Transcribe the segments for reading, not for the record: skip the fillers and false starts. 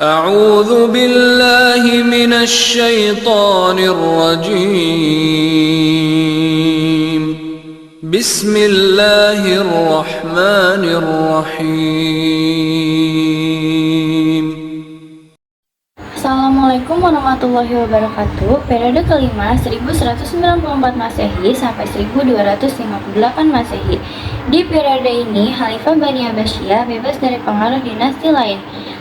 أعوذ بالله من الشيطان الرجيم بسم الله الرحمن الرحيم. Assalamualaikum warahmatullahi wabarakatuh. Periode kelima 1194 Masehi sampai 1258 Masehi. Di periode ini, Khalifah Bani Abbasiyah bebas dari pengaruh dinasti lain,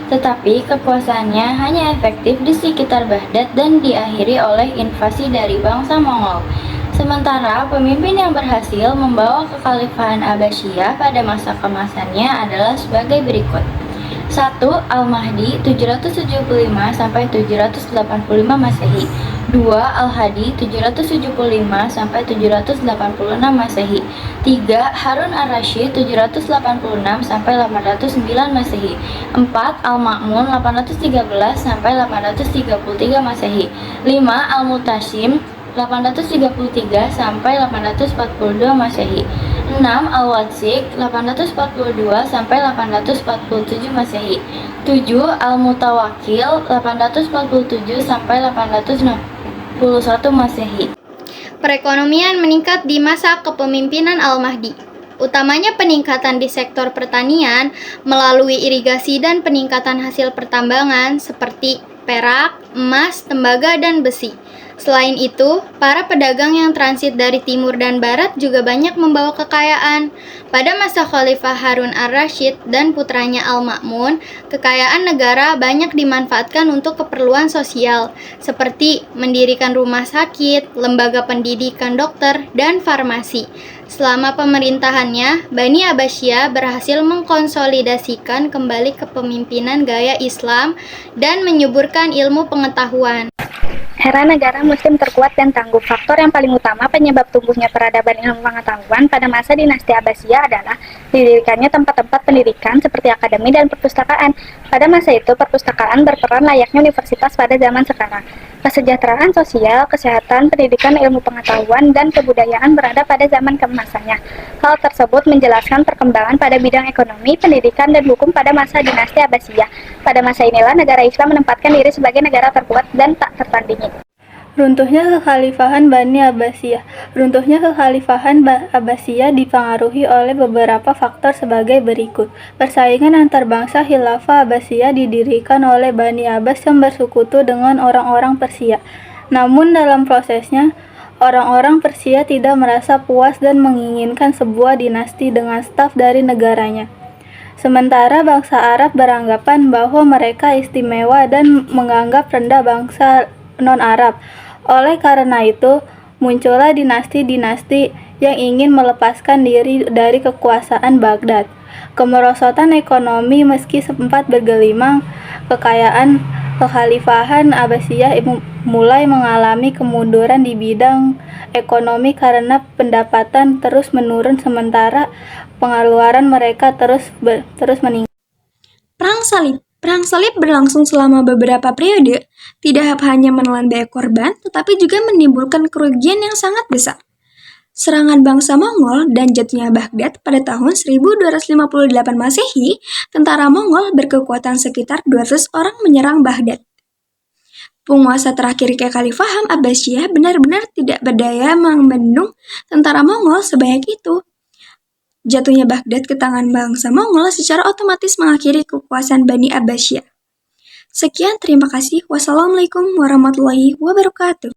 tetapi kekuasaannya hanya efektif di sekitar Baghdad dan diakhiri oleh invasi dari bangsa Mongol. Sementara pemimpin yang berhasil membawa kekhalifahan Abbasiyah pada masa keemasannya adalah sebagai berikut. 1. Al-Mahdi 775 sampai 785 Masehi. 2. Al-Hadi 775 sampai 786 Masehi. 3. Harun ar-Rasyid 786 sampai 809 Masehi. 4. Al-Ma'mun 813 sampai 833 Masehi. 5. Al-Mutasim 833 sampai 842 Masehi. 6. Al-Watsik 842 sampai 847 Masehi. 7. Al-Mutawakkil 847 sampai 861 Masehi. Perekonomian meningkat di masa kepemimpinan Al-Mahdi. Utamanya peningkatan di sektor pertanian melalui irigasi dan peningkatan hasil pertambangan seperti perak, emas, tembaga, dan besi. Selain itu, para pedagang yang transit dari timur dan barat juga banyak membawa kekayaan. Pada masa Khalifah Harun ar-Rasyid dan putranya Al-Ma'mun, kekayaan negara banyak dimanfaatkan untuk keperluan sosial, seperti mendirikan rumah sakit, lembaga pendidikan dokter, dan farmasi. Selama pemerintahannya, Bani Abbasiyah berhasil mengkonsolidasikan kembali kepemimpinan gaya Islam dan menyuburkan ilmu pengetahuan. Era negara muslim terkuat dan tangguh. Faktor yang paling utama penyebab tumbuhnya peradaban ilmu pengetahuan pada masa dinasti Abbasiyah adalah didirikannya tempat-tempat pendidikan seperti akademi dan perpustakaan. Pada masa itu, perpustakaan berperan layaknya universitas pada zaman sekarang. Kesejahteraan sosial, kesehatan, pendidikan, ilmu pengetahuan, dan kebudayaan berada pada zaman keemasannya. Hal tersebut menjelaskan perkembangan pada bidang ekonomi, pendidikan, dan hukum pada masa dinasti Abbasiyah. Pada masa inilah negara Islam menempatkan diri sebagai negara terkuat dan tak tertandingi. Runtuhnya kekhalifahan Bani Abbasiyah. Runtuhnya kekhalifahan Abbasiyah dipengaruhi oleh beberapa faktor sebagai berikut. Persaingan antar bangsa. Khilafah Abbasiyah didirikan oleh Bani Abbas yang bersekutu dengan orang-orang Persia. Namun dalam prosesnya, orang-orang Persia tidak merasa puas dan menginginkan sebuah dinasti dengan staf dari negaranya. Sementara bangsa Arab beranggapan bahwa mereka istimewa dan menganggap rendah bangsa non-Arab. Oleh karena itu, muncullah dinasti-dinasti yang ingin melepaskan diri dari kekuasaan Baghdad. Kemerosotan ekonomi meski sempat bergelimang, kekayaan kekhalifahan Abbasiyah mulai mengalami kemunduran di bidang ekonomi karena pendapatan terus menurun sementara pengeluaran mereka terus meningkat. Perang Salib. Perang Salib berlangsung selama beberapa periode, tidak hanya menelan banyak korban, tetapi juga menimbulkan kerugian yang sangat besar. Serangan bangsa Mongol dan jatuhnya Baghdad pada tahun 1258 Masehi, tentara Mongol berkekuatan sekitar 200 orang menyerang Baghdad. Penguasa terakhir kekhalifahan Abbasiyah benar-benar tidak berdaya membendung tentara Mongol sebanyak itu. Jatuhnya Baghdad ke tangan bangsa Mongol secara otomatis mengakhiri kekuasaan Bani Abbasiyah. Sekian, terima kasih. Wassalamualaikum warahmatullahi wabarakatuh.